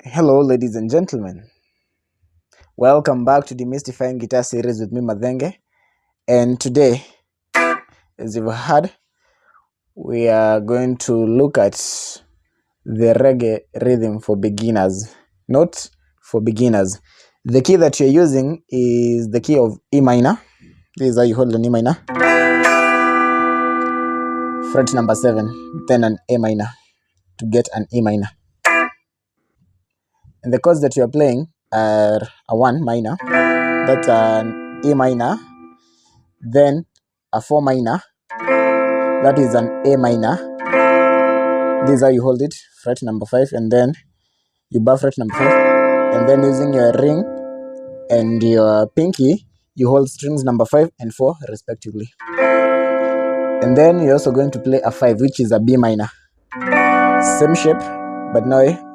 Hello, ladies and gentlemen. Welcome back to the Mystifying Guitar series with me, Madhenge. And today, as you've heard, we are going to look at the reggae rhythm for beginners. Not for beginners. The key that you're using is the key of E minor. This is how you hold an E minor. Fret number 7, then an A minor to get an E minor. And the chords that you're playing are a 1 minor, that's an E minor, then a 4 minor, that is an A minor. This is how you hold it, fret number 5, and then you bar fret number 5, and then using your ring and your pinky, you hold strings number 5 and 4 respectively. And then you're also going to play a 5, which is a B minor. Same shape, but now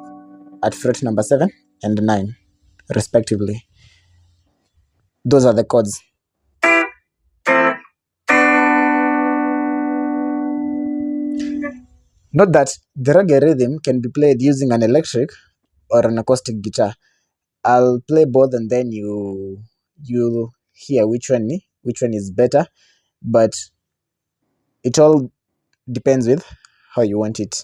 at fret number 7 and 9 respectively. Those are the chords. Note that the reggae rhythm can be played using an electric or an acoustic guitar. I'll play both and then you'll hear which one is better, but it all depends with how you want it.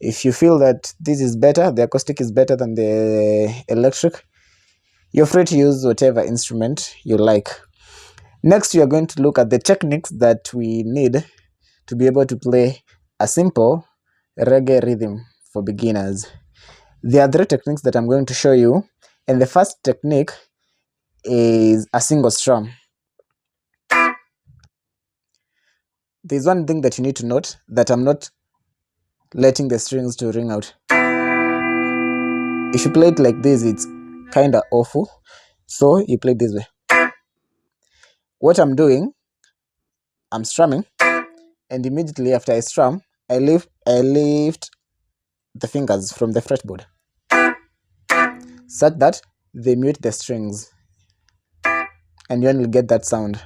If you feel that this is better, the acoustic is better than the electric, you're free to use whatever instrument you like. Next, we are going to look at the techniques that we need to be able to play a simple reggae rhythm for beginners. There are 3 techniques that I'm going to show you, and the first technique is a single strum. There's one thing that you need to note, that I'm not letting the strings to ring out. If you play it like this, it's kind of awful, so you play this way. What I'm doing, I'm strumming, and immediately after I strum, I lift the fingers from the fretboard such that they mute the strings, and you only get that sound.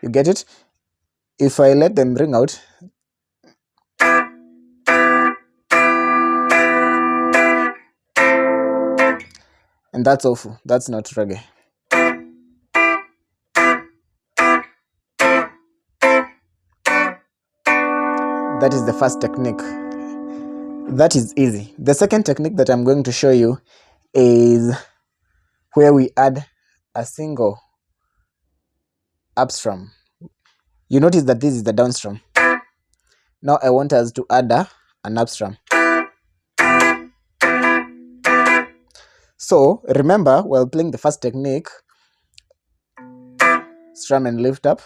You get it? If I let them ring out, and that's awful, that's not reggae. That is the first technique. That is easy. The second technique that I'm going to show you is where we add a single up strum. You notice that this is the down strum. Now I want us to add an up strum. So remember, while playing the first technique, strum and lift up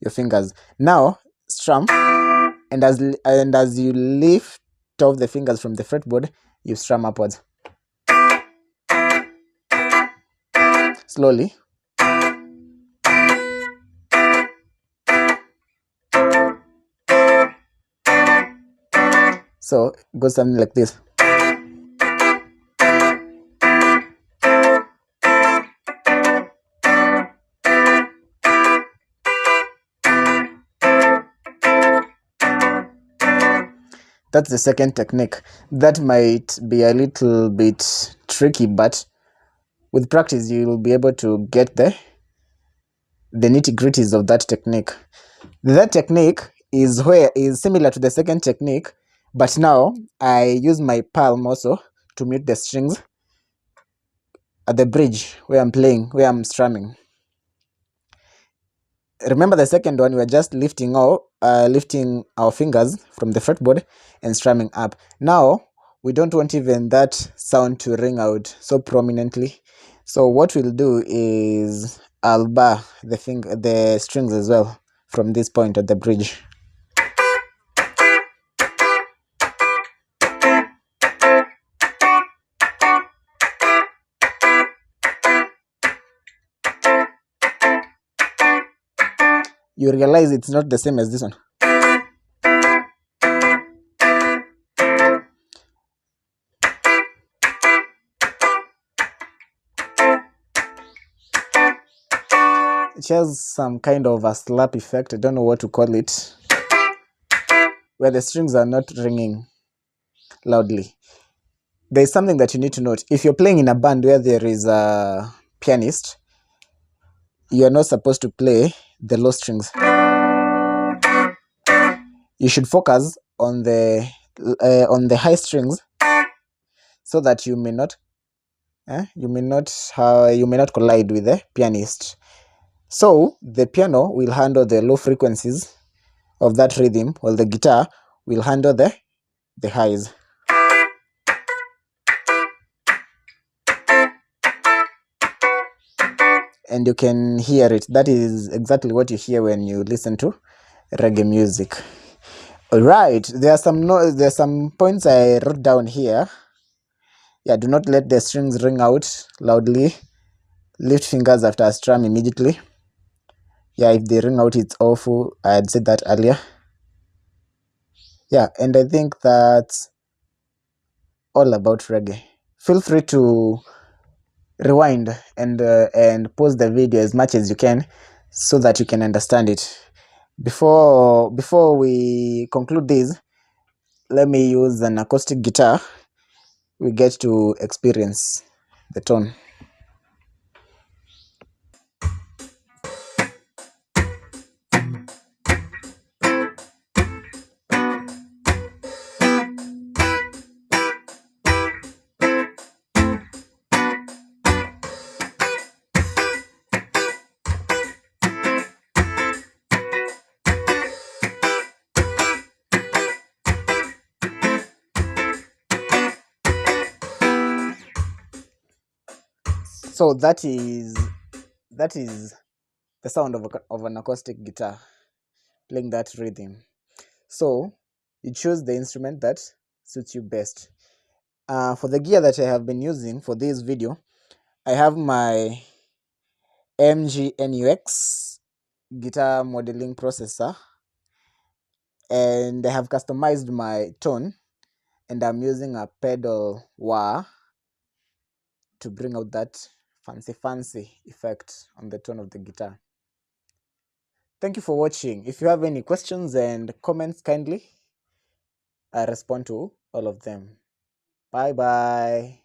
your fingers. Now strum, and as you lift off the fingers from the fretboard, you strum upwards. Slowly. So it goes something like this. That's the second technique. That might be a little bit tricky, but with practice you will be able to get the nitty-gritties of that technique. That technique is similar to the second technique, but now I use my palm also to mute the strings at the bridge where I'm strumming. Remember the second one, we are just lifting our fingers from the fretboard and strumming up. Now we don't want even that sound to ring out so prominently. So what we'll do is I'll bar the strings as well from this point at the bridge. You realize it's not the same as this one. It has some kind of a slap effect. I don't know what to call it, where the strings are not ringing loudly. There's something that you need to note. If you're playing in a band where there is a pianist, you're not supposed to play the low strings. You should focus on the high strings, so that you may not collide with the pianist. So the piano will handle the low frequencies of that rhythm, while the guitar will handle the highs. And you can hear it. That is exactly what you hear when you listen to reggae music. All right, there are some points I wrote down here. Yeah, do not let the strings ring out loudly. Lift fingers after a strum immediately. Yeah, if they ring out, it's awful. I had said that earlier. Yeah, and I think that's all about reggae. Feel free to rewind and pause the video as much as you can, so that you can understand it. Before we conclude this, let me use an acoustic guitar. We get to experience the tone. So that is the sound of an acoustic guitar playing that rhythm. So you choose the instrument that suits you best. For the gear that I have been using for this video, I have my MGNUX guitar modeling processor, and I have customized my tone, and I'm using a pedal wah to bring out that fancy effect on the tone of the guitar. Thank you for watching. If you have any questions and comments, kindly I respond to all of them. Bye bye.